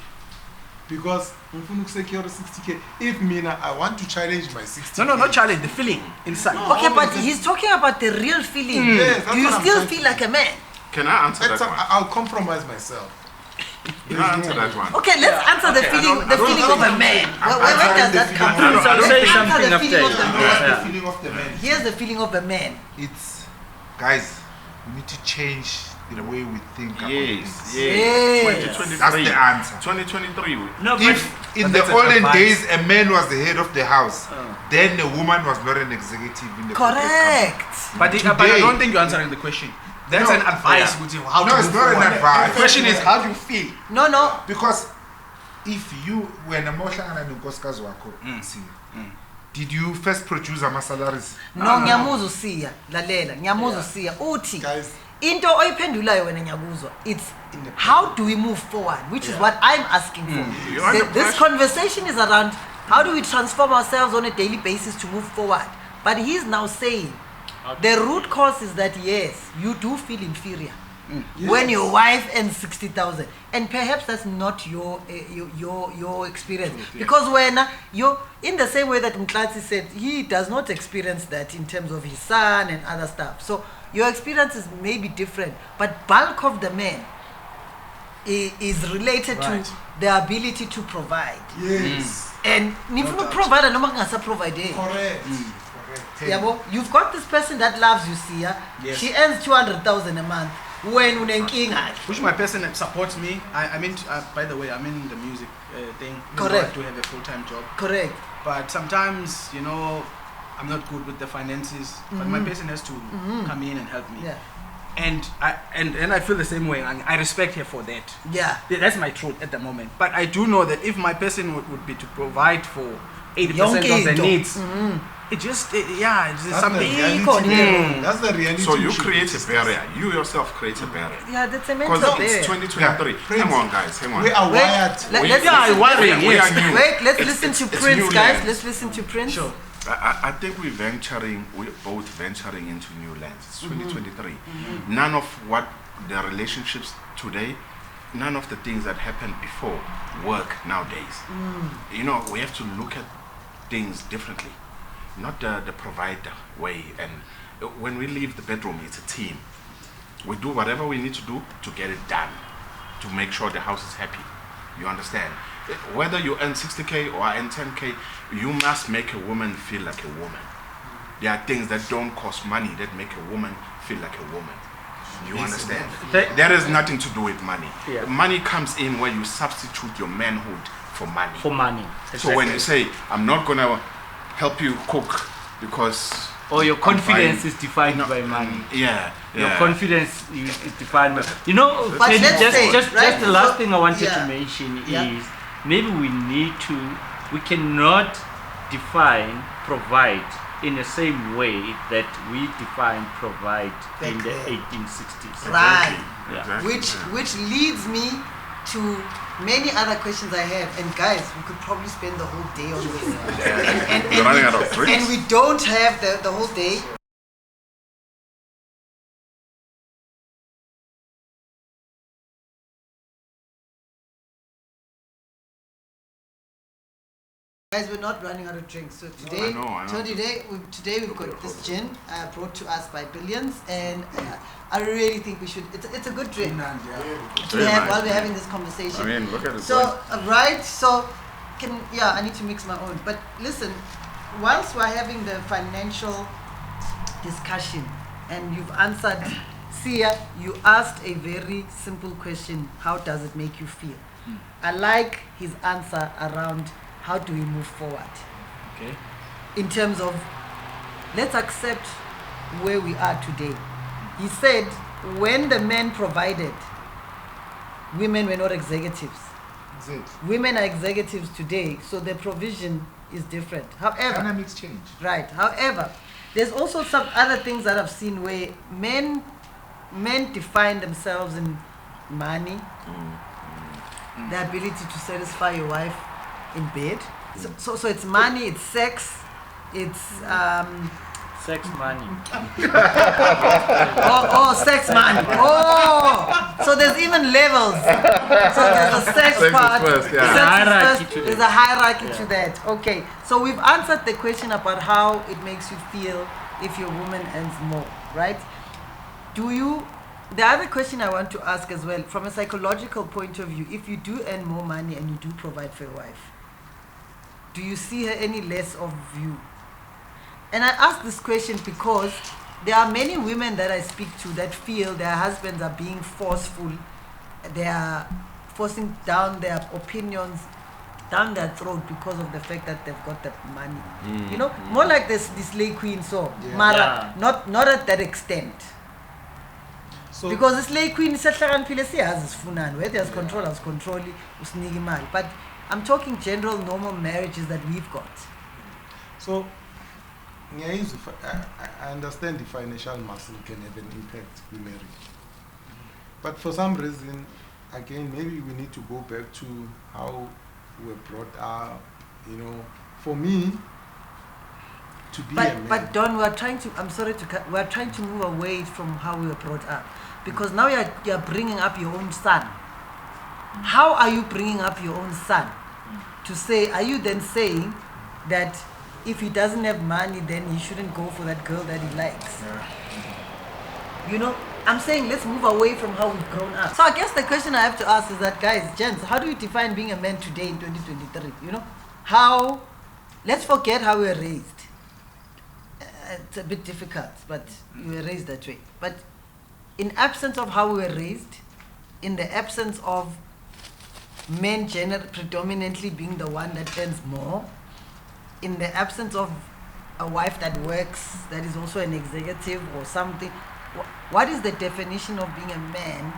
Because ngifuna ukusecure 60K. If mina I want to challenge my 60K. No, not challenge, the feeling inside. Okay, but he's talking about the real feeling. Yes, that's Do you what I'm still trying feel to like a man? Can I answer that one? I'll compromise myself. Can I answer that one? Okay, let's answer the feeling I don't of a man. Where does that come from? So I'll say Let's answer something the after feeling you. of the man. That's the feeling of the man. Here's the feeling of the man. It's, guys, we need to change the way we think about Yes, things. yes. Yes. That's the answer. 2023. No, If in but the that's a olden advice. days a man was the head of the house, then a woman was not an executive in the corporate Correct. but I Today- don't think you're answering the question. That's No. an advice. How No, to it's move not an forward. advice. The question is, how do you feel? No, no. company. Because if you, when a mohlangana nenkosikazi wakho, see, did you first produce ama-salaries? No, ngiyamuzwa usiya. Lalela, ngiyamuzwa usiya. Uthi Guys, into oyiphendulayo wena ngiyakuzwa. It's how do we move forward, which is what I'm asking for. You're under This pressure. conversation is around how do we transform ourselves on a daily basis to move forward. But he's now saying the root cause is that yes, you do feel inferior when your wife earns 60,000, and perhaps that's not your experience. Because when you're in the same way that Mklatsi said, he does not experience that in terms of his son and other stuff. So your experiences may be different, but bulk of the men is related Right. to the ability to provide. yes. And nifuna ukuprovide noma kungasa-provide. Correct. Yabo, you've got this person that loves you, Sia. Yes. She earns 200,000 a month. When unenkinga. Which my person supports me. I mean, by the way, I'm in the music thing. Even though Correct. I do have a full-time job. Correct. But sometimes, you know, I'm not good with the finances. But my person has to come in and help me. Yeah. And I feel the same way. And I respect her for that. Yeah. That's my truth at the moment. But I do know that if my person would be to provide for 80% Yonke of the into. needs, it just, it's That's the something. reality. That's the reality. So you we should create a discuss. barrier. You yourself create a barrier. Yeah, that's a mental Because barrier. it's 2023. Yeah. Hang on, guys. Hang on. We are Wait, wired. let's Yeah, listen- worrying, We yes. are new. Wait, let's It's- listen to it's Prince, new guys. land. Let's listen to Prince. Sure. I think we're both venturing into new lands. It's 2023. None of what the relationships today, none of the things that happened before work nowadays. You know, we have to look at things differently, not the provider way. And when we leave the bedroom, it's a team. We do whatever we need to do to get it done, to make sure the house is happy. You understand? Whether you earn 60K or I earn 10K, you must make a woman feel like a woman. There are things that don't cost money that make a woman feel like a woman. You understand? That has nothing to do with money. Yeah. Money comes in where you substitute your manhood for money. For money. So when you say, I'm not going to help you cook because... Or your I'm confidence fine," is defined you know, by money. Yeah. Your yeah. confidence is defined by... You know, But Teddy, let's say, just right, the last so- thing I wanted yeah. to mention Yeah. is maybe we cannot define provide in the same way that we define provide in the Back then. 1860s. Right. Yeah. Exactly. Which leads me to many other questions I have. And guys, we could probably spend the whole day on this. We're running out of drinks. And we don't have the whole day. Guys, we're not running out of drinks. So today, I know. So today we've got this gin brought to us by Billions, and I really think we should. It's a good drink to Very have nice. while we're having this conversation. I mean, look at it. So right, so I need to mix my own. But listen, whilst we're having the financial discussion, and you've answered, Sia, you asked a very simple question: how does it make you feel? I like his answer around how do we move forward Okay. in terms of let's accept where we are today. He said when the men provided, women were not executives. That's it. Women are executives today, so the provision is different. However, Dynamics change. right. However, there's also some other things that I've seen where men define themselves in money, the ability to satisfy your wife in bed. So it's money, it's sex, it's Sex money. sex money. So there's even levels. So there's a sex Sex is part. first, yeah. Sex is Hierarchy first. to There's that. a hierarchy to that. Okay. So we've answered the question about how it makes you feel if your woman earns more, right? The other question I want to ask as well, from a psychological point of view, if you do earn more money and you do provide for your wife, do you see her any less of you? And I ask this question because there are many women that I speak to that feel their husbands are being forceful. They are forcing down their opinions down their throat because of the fact that they've got the money. You know, more like this Slay Queen so. Yeah. Mara, not at that extent. So Because the Slay Queen is where there's control, there's control, but I'm talking general normal marriages that we've got. So, I understand the financial muscle can have an impact in marriage. But for some reason, again, maybe we need to go back to how we were brought up. You know, for me, to be a man. But Don, we're trying to, I'm sorry to cut, we're trying to move away from how we were brought up. Because now you're bringing up your own son. How are you bringing up your own son? To say, are you then saying that if he doesn't have money, then he shouldn't go for that girl that he likes? You know, I'm saying let's move away from how we've grown up. So I guess the question I have to ask is that, guys, gents, how do you define being a man today in 2023? You know, how, let's forget how we were raised. It's a bit difficult, but we were raised that way. But in absence of how we were raised, in the absence of men predominantly being the one that earns more, in the absence of a wife that works, that is also an executive or something, what is the definition of being a man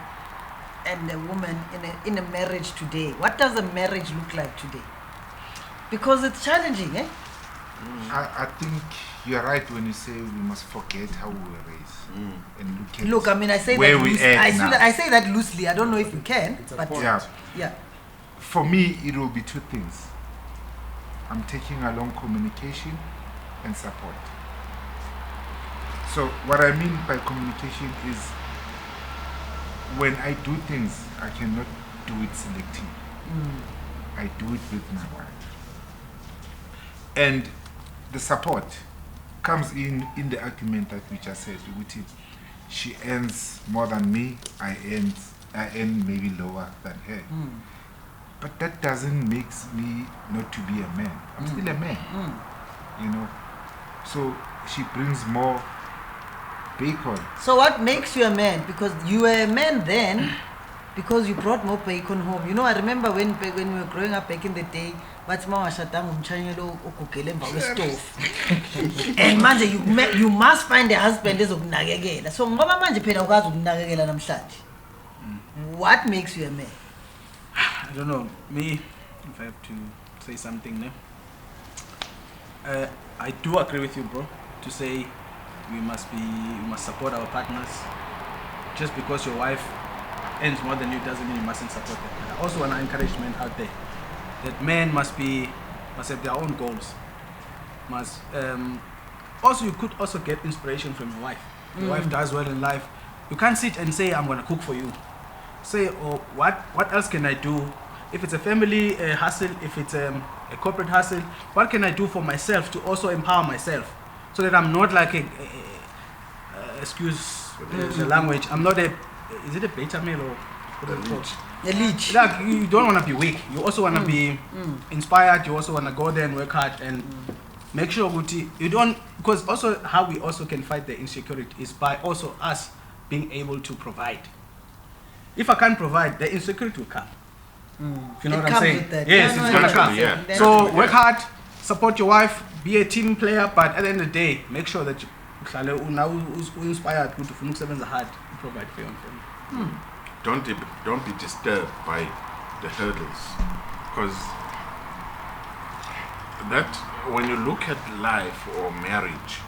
and a woman in a marriage today? What does a marriage look like today? Because it's challenging, eh? I think you're right when you say we must forget how we were raised and look at Look, I mean, I say where that we loosely. at now. I say that loosely. I don't know if we can, It's a but point. yeah. For me, it will be two things. I'm taking along communication and support. So what I mean by communication is when I do things, I cannot do it selective. I do it with my wife. And the support comes in the argument that we just said, which is she earns more than me, I earn maybe lower than her. But that doesn't make me not to be a man. I'm still a man, you know. So she brings more bacon. So what makes you a man? Because you were a man then, because you brought more bacon home. You know, I remember when we were growing up back in the day, but mama shatang umchanyelo ukugele emva kwestove. And manje you must find a husband ezokunakekela. So ngoba manje phela ukwazi ukunakekela namhlanje. What makes you a man? I don't know. Me, if I have to say something, no? I do agree with you, bro. To say we must support our partners. Just because your wife earns more than you doesn't mean you mustn't support them. And I also want to encourage men out there that men must have their own goals. Also, you could also get inspiration from your wife. Your wife does well in life. You can't sit and say, I'm going to cook for you. Say, oh, what else can I do? If it's a family hustle, if it's a corporate hustle, what can I do for myself to also empower myself? So that I'm not like excuse the language, I'm not is it a beta male or what are they called? A leech. Like, you don't want to be weak. You also want to be inspired. You also want to go there and work hard and make sure you don't, because also how we also can fight the insecurity is by also us being able to provide. If I can't provide, the insecurity will come. If you know what I'm saying? Yes, it's gonna come. Yeah. So work hard, support your wife, be a team player, but at the end of the day, make sure that you inspired to hard to provide for your own family. Don't be disturbed by the hurdles, because that when you look at life or marriage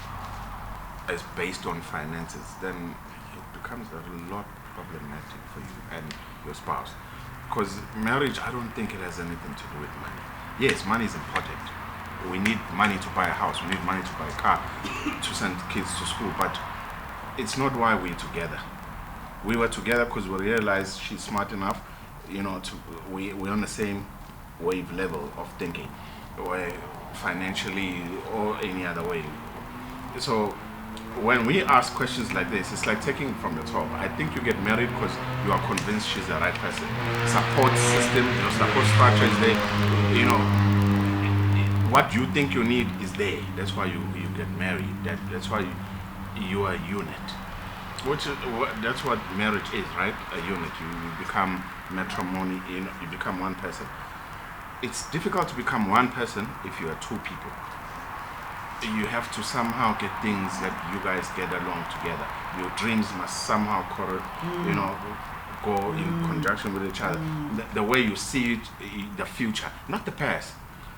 as based on finances, then it becomes a lot problematic for you and your spouse. Because marriage, I don't think it has anything to do with money. Yes, money is important. We need money to buy a house, we need money to buy a car, to send kids to school, but it's not why we're together. We were together because we realized she's smart enough, you know, we're on the same wave level of thinking, or financially or any other way. So when we ask questions like this, it's like taking it from the top. I think you get married because you are convinced she's the right person. Support system, your support structure is there. You know, what you think you need is there. That's why you get married. That's why you are a unit. That's what marriage is, right? A unit. You become matrimony. You become one person. It's difficult to become one person if you are two people. You have to somehow get things that you guys get along together. Your dreams must somehow go in conjunction with each other. The way you see it, the future, not the past.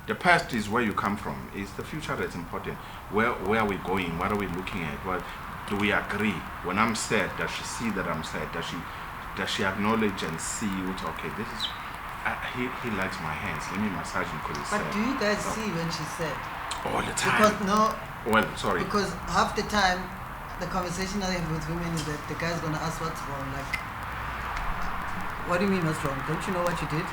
The past is where you come from. It's the future that's important. Where are we going? What are we looking at? What do we agree? When I'm sad, does she see that I'm sad? Does she acknowledge and see it? Okay, this is he likes my hands. Let me massage him because he's sad. But do you guys see when she's sad? All the time. Because no. Well, sorry. Because half the time, the conversation I have with women is that the guy's gonna ask what's wrong. Like, what do you mean what's wrong? Don't you know what you did?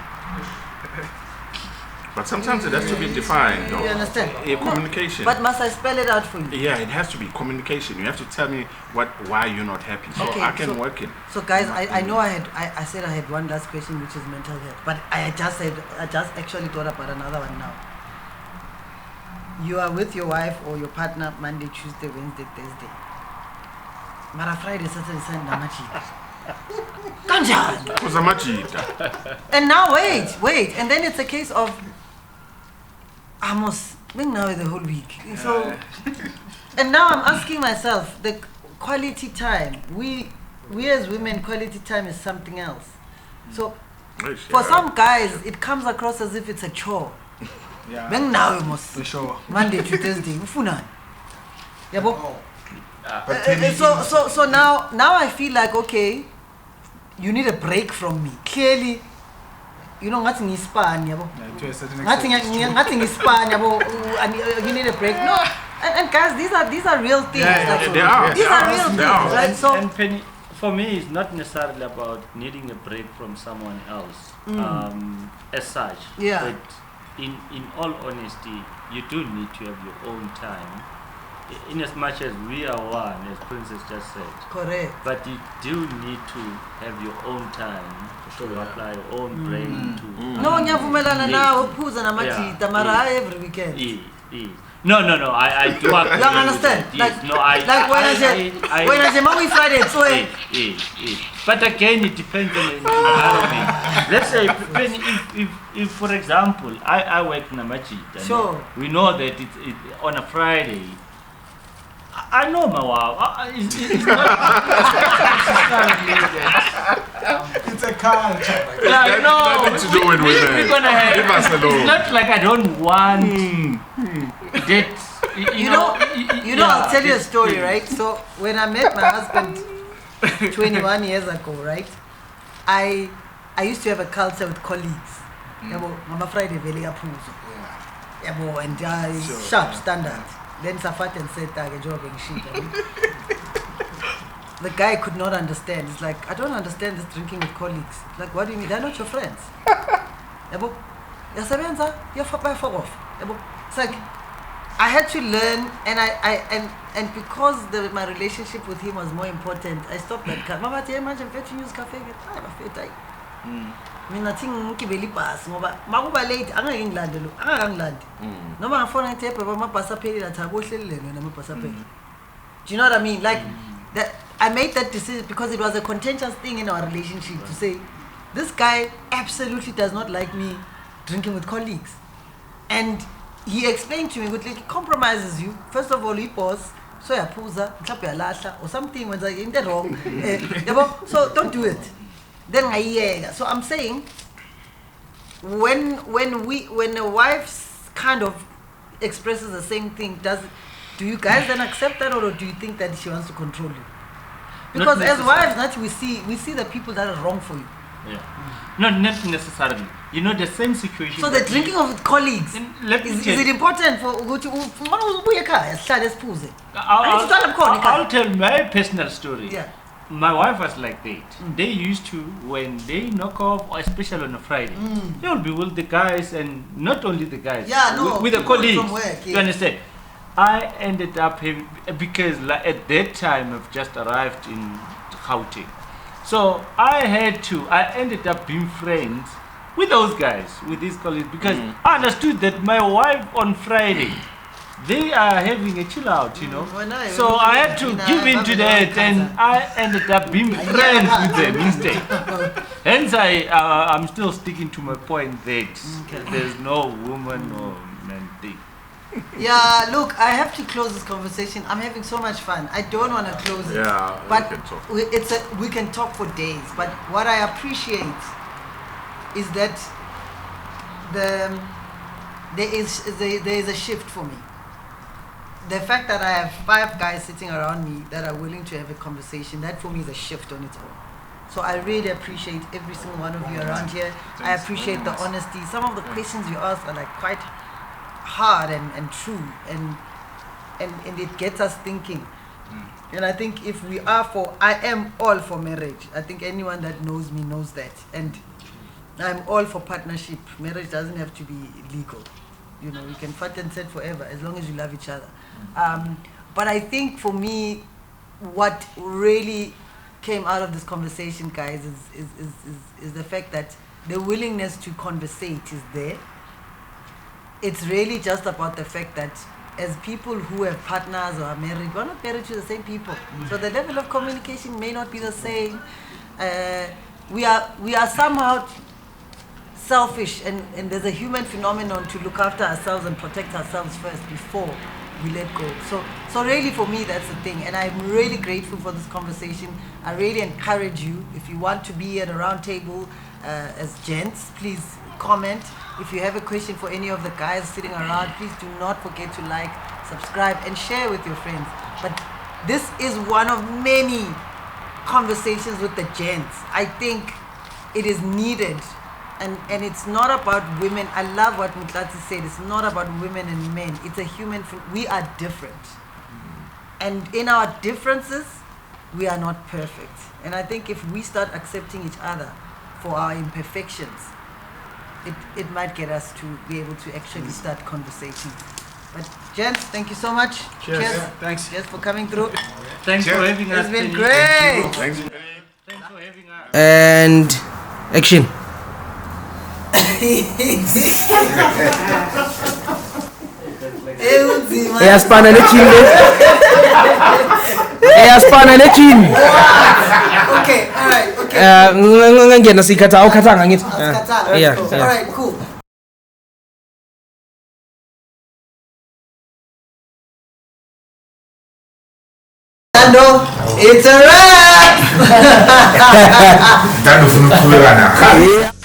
But sometimes it has to be defined. You understand? Communication. But must I spell it out for you? Yeah, it has to be communication. You have to tell me why you're not happy, so Okay, I can work it. So guys, I know I said I had one last question, which is mental health, but I just actually thought about another one now. You are with your wife or your partner Monday, Tuesday, Wednesday, Thursday. Mara Friday, Saturday, Sunday, Namachita. Kanjani? And now wait, and then it's a case of Amos being now the whole week. So, and now I'm asking myself, the quality time. We as women, quality time is something else. So, for some guys, it comes across as if it's a chore. Yeah. Beng now Amos. For sure. Monday to Thursday, ufuna. Yabo. But So now I feel like, okay, you need a break from me. Clearly, you know nothing is span, yabo. Yeah, to a certain Nothing is span, yabo. And you need a break. No, and guys, these are real things. Yeah, they are. These are real things, right? So And Penny, for me, it's not necessarily about needing a break from someone else as such. Yeah. But in all honesty, you do need to have your own time. In as much as we are one, as Princess just said. correct. But you do need to have your own time to apply your own brain to. No, nyavumelana Yes. na uphuza namachita Yeah. mara every weekend. No, I do agree. You understand? with that. Yes. No, Like when I say Maui Friday, so But again, it depends on the environment. Let's say, if for example, I work in a masjid, and Sure. we know that it on a Friday. I know my wife. It's not. It's a culture. Yeah, no. Nothing to do with women. We're gonna have. Leave us alone. It's not like I don't want that. You know, I'll tell you a story, right? So when I met my husband 21 years ago, right? I used to have a culture with colleagues. Yabo, Mama Friday vele yaphuzo. Yabo, and sharp standard. Then Safat and said job and shit. The guy could not understand. It's like, I don't understand this drinking with colleagues. Like, what do you mean? They're not your friends. Yabo, yasebenza, fuck off. Yabo, it's like I had to learn, and because my relationship with him was more important, I stopped that. Mama, imagine fetching use cafe. Mina think ngibeli pass ngoba makuba late angangilande lo angangilande noma ngafona ngithi ebaba amabhasi aphelile athi abohlelele wena amabhasi aphelile. Do you know what I mean? Like that I made that decision because it was a contentious thing in our relationship to say this guy absolutely does not like me drinking with colleagues, and he explained to me good like he compromises you. First of all, he boss so yaphuza mhlawumbe uyalahla or something when into wrong yabo, so don't do it. Then so I'm saying when a wife kind of expresses the same thing, do you guys then accept that, or do you think that she wants to control you? Because as wives, we see the people that are wrong for you. Yeah. No, not necessarily. You know, the same situation. So the drinking of colleagues, is it important for I'll tell my personal story. Yeah. My wife was like that. They used to, when they knock off, or especially on a Friday, they will be with the guys, and not only the guys, with the colleagues. From work, yeah. You understand? I ended up having, because at that time I've just arrived in Gauteng. So I ended up being friends with those guys, with these colleagues, because I understood that my wife on Friday they are having a chill out, you know. Well, no, So I had to give in to that, and I ended up being friends with them instead. Hence, I'm still sticking to my point that there's no woman or man thing. Yeah, look, I have to close this conversation. I'm having so much fun. I don't want to close it. Yeah, but we can talk. We can talk for days. But what I appreciate is that there is a shift for me. The fact that I have 5 guys sitting around me that are willing to have a conversation, that for me is a shift on its own. So I really appreciate every single one of you around here. I appreciate the honesty. Some of the questions you ask are like quite hard and true, and it gets us thinking. And I think if we are I am all for marriage. I think anyone that knows me knows that. And I'm all for partnership. Marriage doesn't have to be legal. You know, you can fight and set forever as long as you love each other. But I think for me, what really came out of this conversation, guys, is the fact that the willingness to conversate is there. It's really just about the fact that as people who have partners or are married, we're not married to the same people. So the level of communication may not be the same. We are somehow selfish, and there's a human phenomenon to look after ourselves and protect ourselves first before we let go. So really for me, that's the thing. And I'm really grateful for this conversation. I really encourage you, if you want to be at a round table as gents, please comment. If you have a question for any of the guys sitting around, please do not forget to like, subscribe, and share with your friends. But this is one of many conversations with the gents. I think it is needed. And it's not about women. I love what Mutlati said. It's not about women and men. It's a human. We are different. And in our differences, we are not perfect. And I think if we start accepting each other for our imperfections, it might get us to be able to actually start conversating. But gents, thank you so much. Cheers. Cheers. Thanks. Cheers for coming through. Thanks for having us. It's been Penny. great. Thanks. Thanks for having us. And action. Eyaspana nekin. Eyaspana nekin. Okay, alright, okay. Ngangena sikhatha awukhathanga ngithi. Yeah. Alright, cool. It's a wrap! Dano funu kulana.